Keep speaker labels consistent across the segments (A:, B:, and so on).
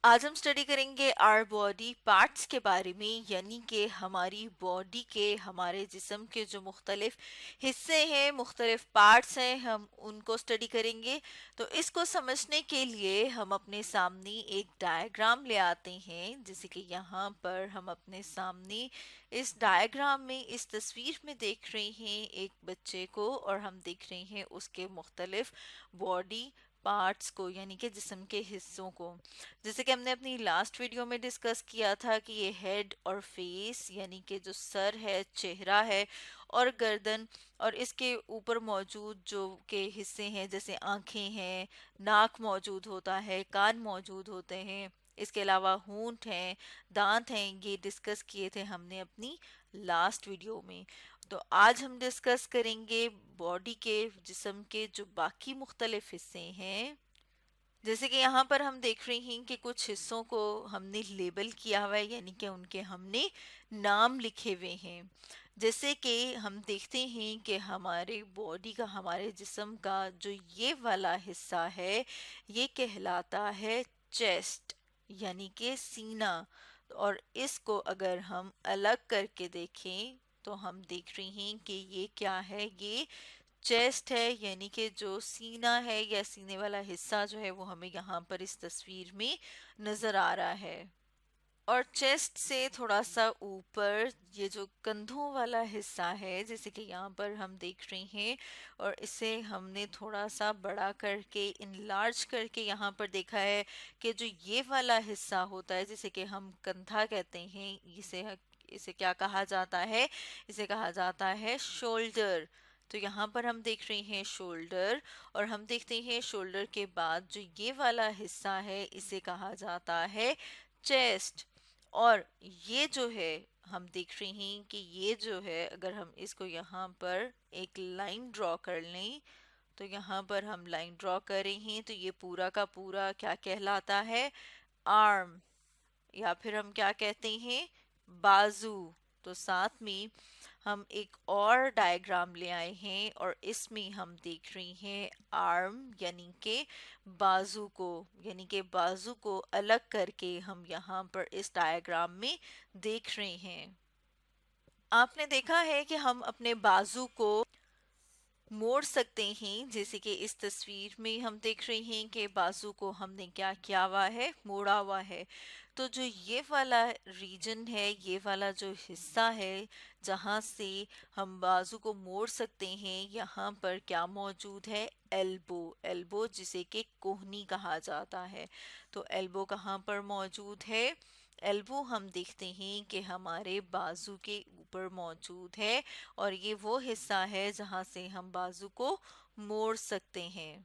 A: آج ہم اسٹڈی کریں گے آر باڈی پارٹس کے بارے میں، یعنی کہ ہماری باڈی کے، ہمارے جسم کے جو مختلف حصے ہیں، مختلف پارٹس ہیں، ہم ان کو اسٹڈی کریں گے۔ تو اس کو سمجھنے کے لیے ہم اپنے سامنے ایک ڈائیگرام لے آتے ہیں، جیسے کہ یہاں پر ہم اپنے سامنے اس ڈائیگرام میں، اس تصویر میں دیکھ رہے ہیں ایک بچے کو، اور ہم دیکھ رہے ہیں اس کے مختلف باڈی پارٹس کو، یعنی کہ جسم کے حصوں کو۔ جیسے کہ ہم نے اپنی لاسٹ ویڈیو میں ڈسکس کیا تھا کہ یہ ہیڈ اور فیس، یعنی کہ جو سر ہے، چہرہ ہے اور گردن، اور اس کے اوپر موجود جو کے حصے ہیں جیسے آنکھیں ہیں، ناک موجود ہوتا ہے، کان موجود ہوتے ہیں، اس کے علاوہ ہونٹ ہیں، دانت ہیں، یہ ڈسکس کیے تھے ہم نے اپنی لاسٹ ویڈیو میں۔ تو آج ہم ڈسکس کریں گے باڈی کے، جسم کے جو باقی مختلف حصے ہیں۔ جیسے کہ یہاں پر ہم دیکھ رہے ہیں کہ کچھ حصوں کو ہم نے لیبل کیا ہوا ہے، یعنی کہ ان کے ہم نے نام لکھے ہوئے ہیں۔ جیسے کہ ہم دیکھتے ہیں کہ ہمارے باڈی کا، ہمارے جسم کا جو یہ والا حصہ ہے، یہ کہلاتا ہے چیسٹ، یعنی کہ سینہ۔ اور اس کو اگر ہم الگ کر کے دیکھیں تو ہم دیکھ رہے ہیں کہ یہ کیا ہے، یہ چیسٹ ہے، یعنی کہ جو سینہ ہے یا سینے والا حصہ جو ہے وہ ہمیں یہاں پر اس تصویر میں نظر آ رہا ہے۔ اور چیسٹ سے تھوڑا سا اوپر یہ جو کندھوں والا حصہ ہے، جیسے کہ یہاں پر ہم دیکھ رہے ہیں، اور اسے ہم نے تھوڑا سا بڑا کر کے، انلارج کر کے یہاں پر دیکھا ہے کہ جو یہ والا حصہ ہوتا ہے، جیسے کہ ہم کندھا کہتے ہیں، اسے کیا کہا جاتا ہے؟ اسے کہا جاتا ہے شولڈر۔ تو یہاں پر ہم دیکھ رہے ہیں شولڈر، اور ہم دیکھتے ہیں شولڈر کے بعد جو یہ والا حصہ ہے اسے کہا جاتا ہے چیسٹ۔ اور یہ جو ہے ہم دیکھ رہے ہیں کہ یہ جو ہے، اگر ہم اس کو یہاں پر ایک لائن ڈرا کر لیں، تو یہاں پر ہم لائن ڈرا کر رہے ہیں تو یہ پورا کا پورا کیا کہلاتا ہے؟ آرم، یا پھر ہم کیا کہتے ہیں؟ بازو۔ تو ساتھ میں ہم ایک اور ڈائیگرام لے آئے ہیں، اور اس میں ہم دیکھ رہے ہیں آرم، یعنی کہ بازو کو، یعنی کہ بازو کو الگ کر کے ہم یہاں پر اس ڈائیگرام میں دیکھ رہے ہیں۔ آپ نے دیکھا ہے کہ ہم اپنے بازو کو موڑ سکتے ہیں، جیسے کہ اس تصویر میں ہم دیکھ رہے ہیں کہ بازو کو ہم نے کیا کیا ہوا ہے؟ موڑا ہوا ہے۔ تو جو یہ والا ریجن ہے، یہ والا جو حصہ ہے جہاں سے ہم بازو کو موڑ سکتے ہیں، یہاں پر کیا موجود ہے؟ ایلبو۔ ایلبو جسے کہ کوہنی کہا جاتا ہے۔ تو ایلبو کہاں پر موجود ہے؟ ایلبو ہم دیکھتے ہیں کہ ہمارے بازو کے اوپر موجود ہے، اور یہ وہ حصہ ہے جہاں سے ہم بازو کو موڑ سکتے ہیں۔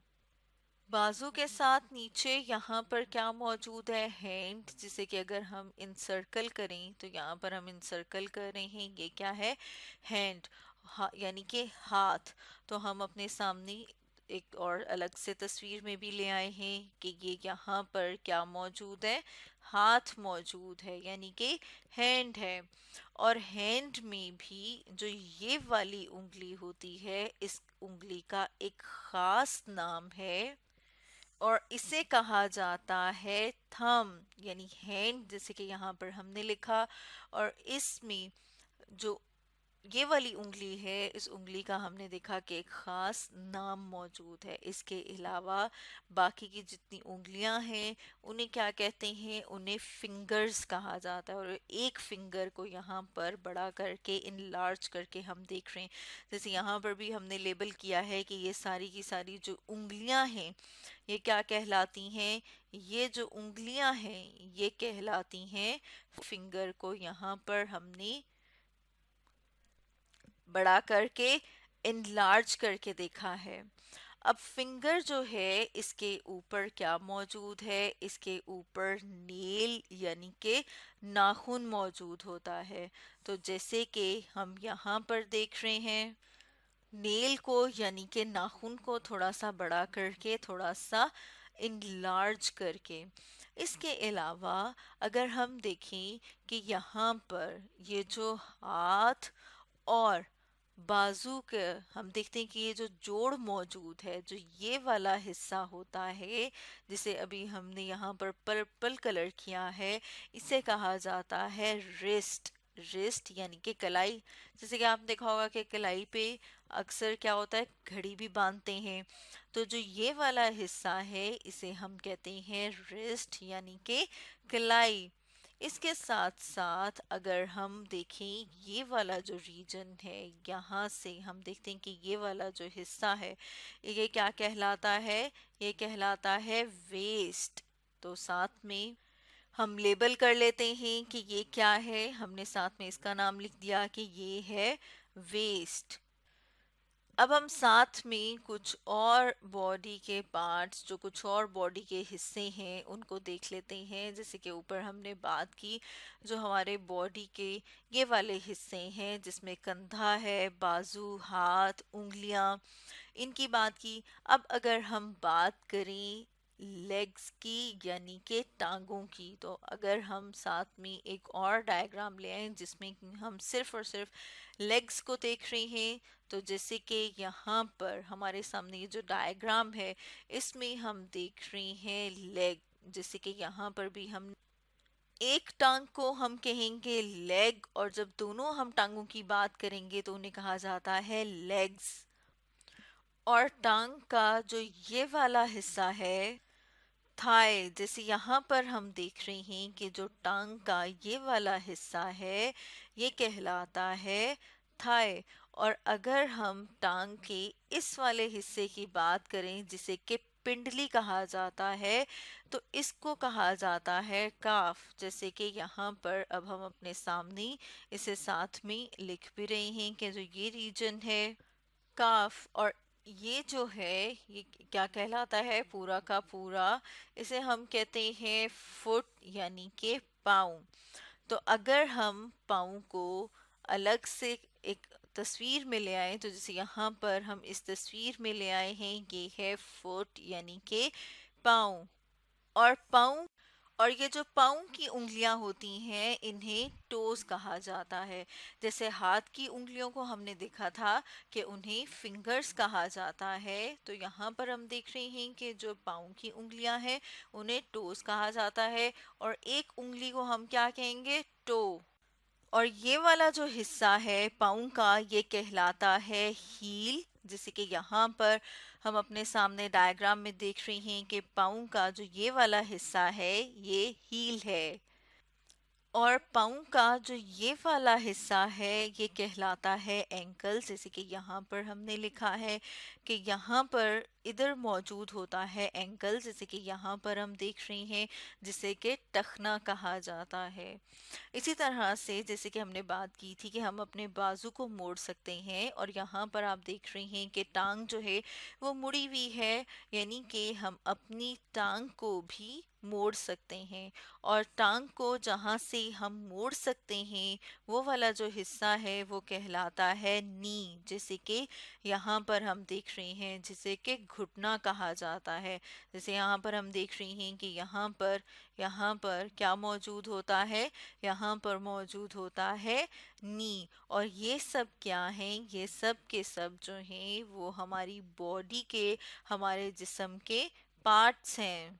A: بازو کے ساتھ نیچے یہاں پر کیا موجود ہے؟ ہینڈ، جسے کہ اگر ہم انسرکل کریں تو یہاں پر ہم انسرکل کر رہے ہیں، یہ کیا ہے؟ ہینڈ، یعنی کہ ہاتھ۔ تو ہم اپنے سامنے ایک اور الگ سے تصویر میں بھی لے آئے ہیں کہ یہ یہاں پر کیا موجود ہے؟ ہاتھ موجود ہے، یعنی کہ ہینڈ ہے۔ اور ہینڈ میں بھی جو یہ والی انگلی ہوتی ہے، اس انگلی کا ایک خاص نام ہے، اور اسے کہا جاتا ہے تھم، یعنی ہینڈ جیسے کہ یہاں پر ہم نے لکھا، اور اس میں جو یہ والی انگلی ہے، اس انگلی کا ہم نے دیکھا کہ ایک خاص نام موجود ہے۔ اس کے علاوہ باقی کی جتنی انگلیاں ہیں انہیں کیا کہتے ہیں؟ انہیں فنگرز کہا جاتا ہے، اور ایک فنگر کو یہاں پر بڑا کر کے، انلارج کر کے ہم دیکھ رہے ہیں۔ جیسے یہاں پر بھی ہم نے لیبل کیا ہے کہ یہ ساری کی ساری جو انگلیاں ہیں یہ کیا کہلاتی ہیں؟ یہ جو انگلیاں ہیں یہ کہلاتی ہیں فنگر کو یہاں پر ہم نے بڑا کر کے، انلارج کر کے دیکھا ہے۔ اب فنگر جو ہے اس کے اوپر کیا موجود ہے؟ اس کے اوپر نیل، یعنی کہ ناخن موجود ہوتا ہے۔ تو جیسے کہ ہم یہاں پر دیکھ رہے ہیں، نیل کو یعنی کہ ناخن کو تھوڑا سا بڑا کر کے، تھوڑا سا انلارج کر کے۔ اس کے علاوہ اگر ہم دیکھیں کہ یہاں پر یہ جو ہاتھ اور بازو کا ہم دیکھتے ہیں کہ یہ جو جوڑ موجود ہے، جو یہ والا حصہ ہوتا ہے جسے ابھی ہم نے یہاں پر پرپل کلر کیا ہے، اسے کہا جاتا ہے ریسٹ۔ ریسٹ یعنی کہ کلائی، جیسے کہ آپ نے دیکھا ہوگا کہ کلائی پہ اکثر کیا ہوتا ہے، گھڑی بھی باندھتے ہیں۔ تو جو یہ والا حصہ ہے اسے ہم کہتے ہیں ریسٹ یعنی کہ کلائی۔ اس کے ساتھ ساتھ اگر ہم دیکھیں یہ والا جو ریجن ہے، یہاں سے ہم دیکھتے ہیں کہ یہ والا جو حصہ ہے یہ کیا کہلاتا ہے؟ یہ کہلاتا ہے ویسٹ۔ تو ساتھ میں ہم لیبل کر لیتے ہیں کہ یہ کیا ہے، ہم نے ساتھ میں اس کا نام لکھ دیا کہ یہ ہے ویسٹ۔ اب ہم ساتھ میں کچھ اور باڈی کے پارٹس، جو کچھ اور باڈی کے حصے ہیں ان کو دیکھ لیتے ہیں۔ جیسے کہ اوپر ہم نے بات کی جو ہمارے باڈی کے یہ والے حصے ہیں، جس میں کندھا ہے، بازو، ہاتھ، انگلیاں، ان کی بات کی۔ اب اگر ہم بات کریں لیگز کی یعنی کہ ٹانگوں کی، تو اگر ہم ساتھ میں ایک اور ڈائیگرام لے آئیں جس میں ہم صرف اور صرف لیگز کو دیکھ رہے ہیں، تو جیسے کہ یہاں پر ہمارے سامنے یہ جو ڈائیگرام ہے اس میں ہم دیکھ رہے ہیں لیگ۔ جیسے کہ یہاں پر بھی ہم ایک ٹانگ کو ہم کہیں گے لیگ، اور جب دونوں ہم ٹانگوں کی بات کریں گے تو انہیں کہا جاتا ہے لیگز۔ اور ٹانگ کا جو یہ والا حصہ ہے تھائے، جیسے یہاں پر ہم دیکھ رہے ہیں کہ جو ٹانگ کا یہ والا حصہ ہے یہ کہلاتا ہے تھائے۔ اور اگر ہم ٹانگ کے اس والے حصے کی بات کریں جسے کہ پنڈلی کہا جاتا ہے، تو اس کو کہا جاتا ہے کاف۔ جیسے کہ یہاں پر اب ہم اپنے سامنے اسے ساتھ میں لکھ بھی رہے ہیں کہ جو یہ ریجن ہے کاف، اور یہ جو ہے یہ کیا کہلاتا ہے پورا کا پورا، اسے ہم کہتے ہیں فٹ یعنی کہ پاؤں۔ تو اگر ہم پاؤں کو الگ سے ایک تصویر میں لے آئیں، تو جیسے یہاں پر ہم اس تصویر میں لے آئے ہیں، یہ ہے فٹ یعنی کہ پاؤں۔ اور پاؤں اور یہ جو پاؤں کی انگلیاں ہوتی ہیں انہیں ٹوز کہا جاتا ہے۔ جیسے ہاتھ کی انگلیوں کو ہم نے دیکھا تھا کہ انہیں فنگرز کہا جاتا ہے، تو یہاں پر ہم دیکھ رہے ہیں کہ جو پاؤں کی انگلیاں ہیں انہیں ٹوز کہا جاتا ہے، اور ایک انگلی کو ہم کیا کہیں گے؟ ٹو۔ اور یہ والا جو حصہ ہے پاؤں کا یہ کہلاتا ہے ہیل۔ جیسے کہ یہاں پر ہم اپنے سامنے ڈائیگرام میں دیکھ رہے ہیں کہ پاؤں کا جو یہ والا حصہ ہے یہ ہیل ہے۔ اور پاؤں کا جو یہ والا حصہ ہے یہ کہلاتا ہے اینکل۔ جیسے کہ یہاں پر ہم نے لکھا ہے کہ یہاں پر ادھر موجود ہوتا ہے اینکل، جیسے کہ یہاں پر ہم دیکھ رہے ہیں جسے کہ ٹخنا کہا جاتا ہے۔ اسی طرح سے جیسے کہ ہم نے بات کی تھی کہ ہم اپنے بازو کو موڑ سکتے ہیں، اور یہاں پر آپ دیکھ رہے ہیں کہ ٹانگ جو ہے وہ مڑی ہوئی ہے، یعنی کہ ہم اپنی ٹانگ کو بھی موڑ سکتے ہیں۔ اور ٹانگ کو جہاں سے ہم موڑ سکتے ہیں وہ والا جو حصہ ہے وہ کہلاتا ہے نی۔ جیسے کہ یہاں پر ہم دیکھ رہے ہیں جسے کہ گھٹنا کہا جاتا ہے۔ جیسے یہاں پر ہم دیکھ رہے ہیں کہ یہاں پر کیا موجود ہوتا ہے؟ یہاں پر موجود ہوتا ہے نی۔ اور یہ سب کیا ہیں؟ یہ سب کے سب جو ہیں وہ ہماری باڈی کے، ہمارے جسم کے پارٹس ہیں۔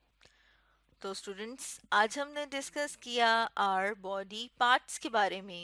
A: تو اسٹوڈنٹس آج ہم نے ڈسکس کیا آر باڈی پارٹس کے بارے میں۔